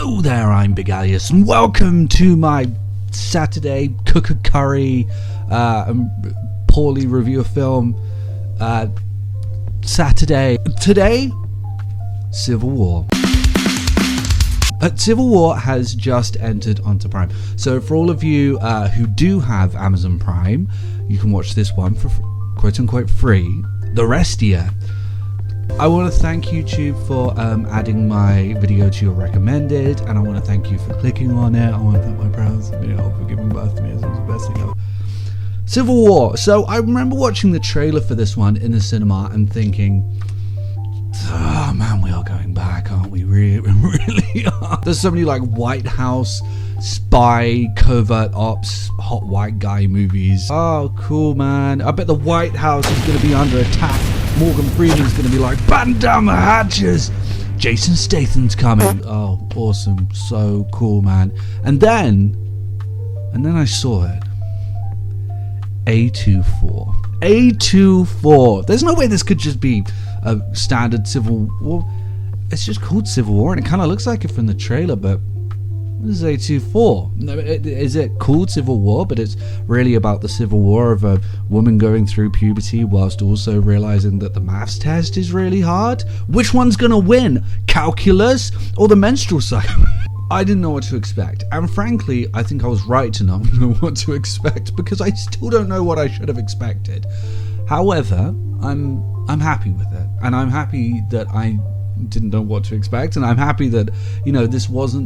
Hello there, I'm Big Alias, and welcome to my Saturday cooker curry and poorly review of film Saturday. Today, Civil War. Civil War has just entered onto Prime. So for all of you who do have Amazon Prime, you can watch this one for quote-unquote free. The rest, yeah. I want to thank YouTube for adding my video to your recommended, and I want to thank you for clicking on it. I want to thank my parents for giving birth to me. It was the best thing ever. Civil War. So I remember watching the trailer for this one in the cinema and thinking, oh man, we are going back, aren't we? We really are. There's so many like White House, spy, covert ops, hot white guy movies. Oh, cool, man. I bet the White House is going to be under attack. Morgan Freeman's going to be like, batten down the hatches. Jason Statham's coming. Oh, awesome. So cool, man. And then I saw it. A24. A24. There's no way this could just be a standard Civil War. It's just called Civil War, and it kind of looks like it from the trailer, but what is A24? Is it called Civil War, but it's really about the civil war of a woman going through puberty whilst also realizing that the maths test is really hard? Which one's gonna win? Calculus or the menstrual cycle? I didn't know what to expect, and frankly, I think I was right to not know what to expect, because I still don't know what I should have expected. However, I'm happy with it, and I'm happy that I didn't know what to expect, and I'm happy that, you know, this was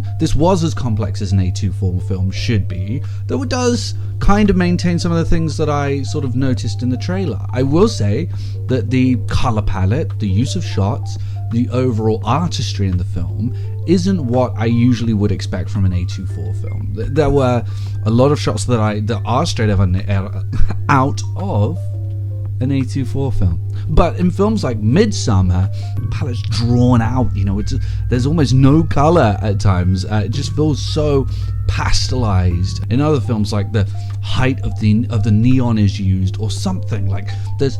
as complex as an A24 film should be, though it does kind of maintain some of the things that I sort of noticed in the trailer. I will say that the color palette, the use of shots, the overall artistry in the film isn't what I usually would expect from an A24 film. There were a lot of shots that are straight out of an A24 film. But in films like Midsummer, the palette's drawn out, you know, there's almost no color at times. It just feels so pastelized. In other films, like the height of the neon is used, or something, like there's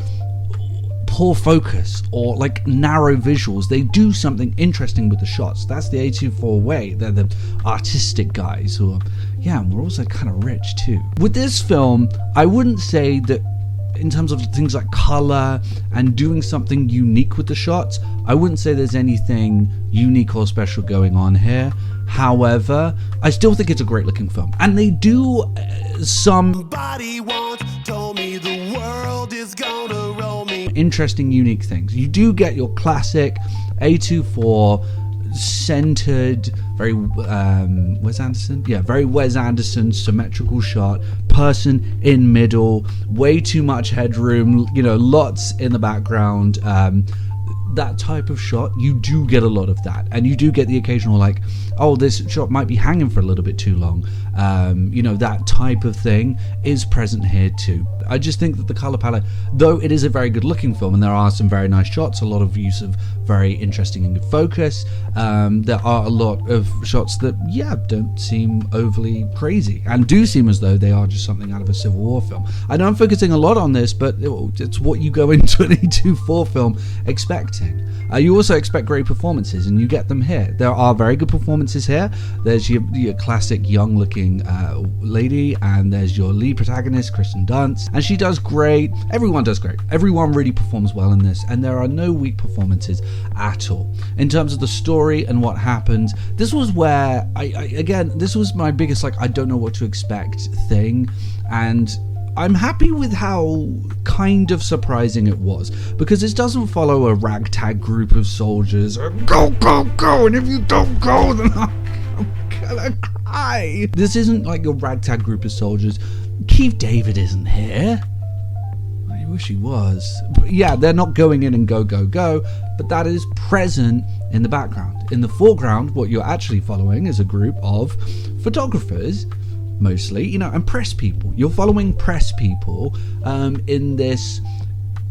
poor focus or like narrow visuals. They do something interesting with the shots. That's the A24 way. They're the artistic guys who are, yeah, and we're also kind of rich too. With this film, I wouldn't say that in terms of things like color and doing something unique with the shots, I wouldn't say there's anything unique or special going on here. However, I still think it's a great looking film, and they do somebody once told me the world is gonna roll me. Interesting, unique things. You do get your classic A24 centered, very Wes Anderson, very Wes Anderson symmetrical shot, person in middle, way too much headroom, you know, lots in the background, that type of shot. You do get a lot of that, and you do get the occasional like, oh, this shot might be hanging for a little bit too long, you know, that type of thing is present here too. I just think that the color palette, though it is a very good looking film and there are some very nice shots, a lot of use of very interesting and good focus, there are a lot of shots that don't seem overly crazy and do seem as though they are just something out of a Civil War film. I know I'm focusing a lot on this, but it's what you go into an A24 film expecting. You also expect great performances, and you get them here. There are very good performances here. There's your classic young looking lady, and there's your lead protagonist, Kristen Dunst, and she does great. Everyone does great. Everyone really performs well in this, and there are no weak performances at all. In terms of the story and what happens, this was where this was my biggest I don't know what to expect thing, and I'm happy with how kind of surprising it was, because this doesn't follow a ragtag group of soldiers. Go, go, go, and if you don't go, then I'm gonna cry. This isn't like your ragtag group of soldiers. Keith David isn't here. I wish he was. But yeah, they're not going in and go, go, go, but that is present in the background. In the foreground, what you're actually following is a group of photographers, mostly, you know, and press people. You're following press people in this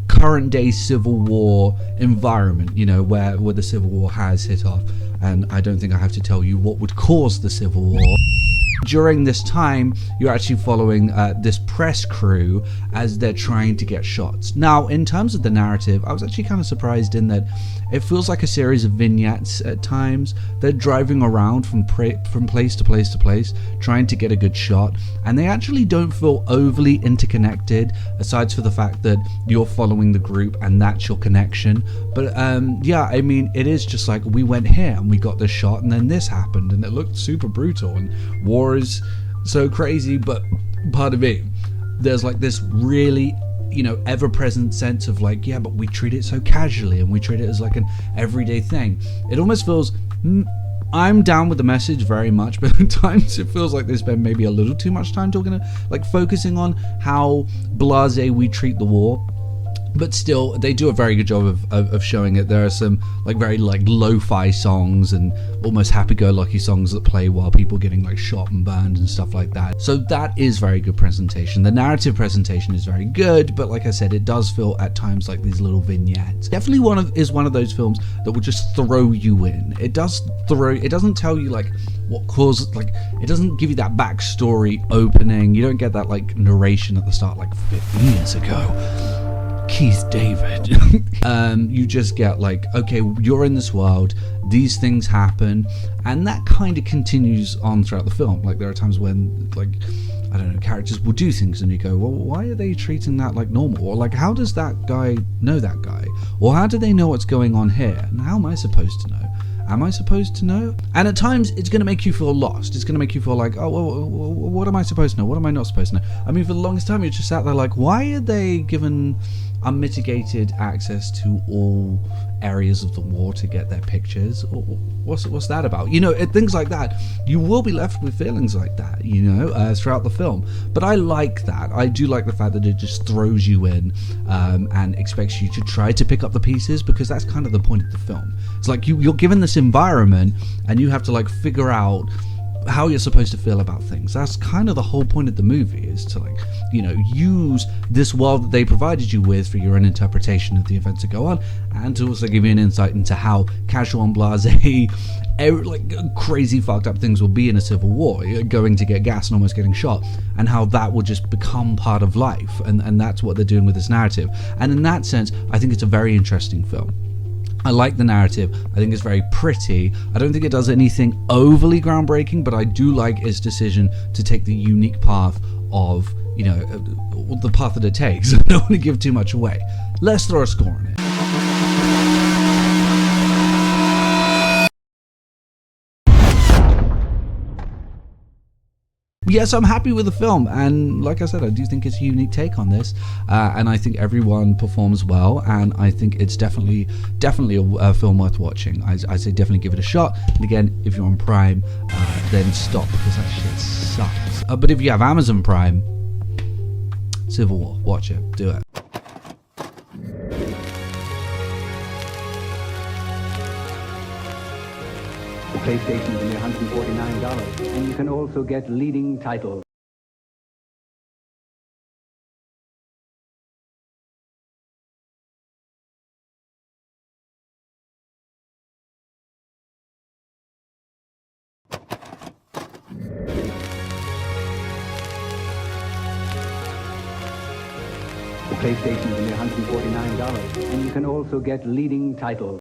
current day Civil War environment, you know, where the Civil War has hit off. And I don't think I have to tell you what would cause the Civil War. during this time, you're actually following this press crew as they're trying to get shots. Now, in terms of the narrative, I was actually kind of surprised in that it feels like a series of vignettes at times. They're driving around from place to place to place, trying to get a good shot, and they actually don't feel overly interconnected, aside for the fact that you're following the group and that's your connection. But yeah, I mean, it is just like, we went here and we got this shot, and then this happened, and it looked super brutal, and war is so crazy. But part of it, there's like this really, you know, ever-present sense of like, yeah, but we treat it so casually and we treat it as like an everyday thing. It almost feels, I'm down with the message very much, but at times it feels like they spend maybe a little too much time talking, like focusing on how blasé we treat the war. But still, they do a very good job of showing it. There are some like very like lo-fi songs and almost happy-go-lucky songs that play while people getting like shot and burned and stuff like that. So that is very good presentation. The narrative presentation is very good, but like I said, it does feel at times like these little vignettes. Definitely one of those films that will just throw you in. It doesn't tell you like what caused, like, it doesn't give you that backstory opening. You don't get that like narration at the start like 50 years ago. Keith David. You just get like, okay, you're in this world, these things happen, and that kind of continues on throughout the film. Like, there are times when, like, I don't know, characters will do things and you go, well, why are they treating that like normal? Or like, how does that guy know that guy? Or how do they know what's going on here? And how am I supposed to know? Am I supposed to know? And at times, it's going to make you feel lost. It's going to make you feel like, oh, well, what am I supposed to know? What am I not supposed to know? I mean, for the longest time, you're just sat there like, why are they given unmitigated access to all areas of the war to get their pictures? What's that about? You know, things like that. You will be left with feelings like that, you know, throughout the film. But I like that. I do like the fact that it just throws you in and expects you to try to pick up the pieces, because that's kind of the point of the film. It's like you're given this environment and you have to like figure out how you're supposed to feel about things. That's kind of the whole point of the movie, is to like, you know, use this world that they provided you with for your own interpretation of the events that go on, and to also give you an insight into how casual and blasé, like crazy fucked up things will be in a civil war. You're going to get gas and almost getting shot, and how that will just become part of life, and that's what they're doing with this narrative. And in that sense, I think it's a very interesting film. I like the narrative. I think it's very pretty. I don't think it does anything overly groundbreaking, but I do like its decision to take the unique path of, you know, the path that it takes. I don't want to give too much away. Let's throw a score on it. Yes, I'm happy with the film, and like I said, I do think it's a unique take on this, and I think everyone performs well, and I think it's definitely a film worth watching. I say definitely give it a shot, and again, if you're on Prime, then stop, because that shit sucks. But if you have Amazon Prime, Civil War, watch it, do it. The PlayStation is only $149, and you can also get leading titles. The PlayStation is only $149, and you can also get leading titles.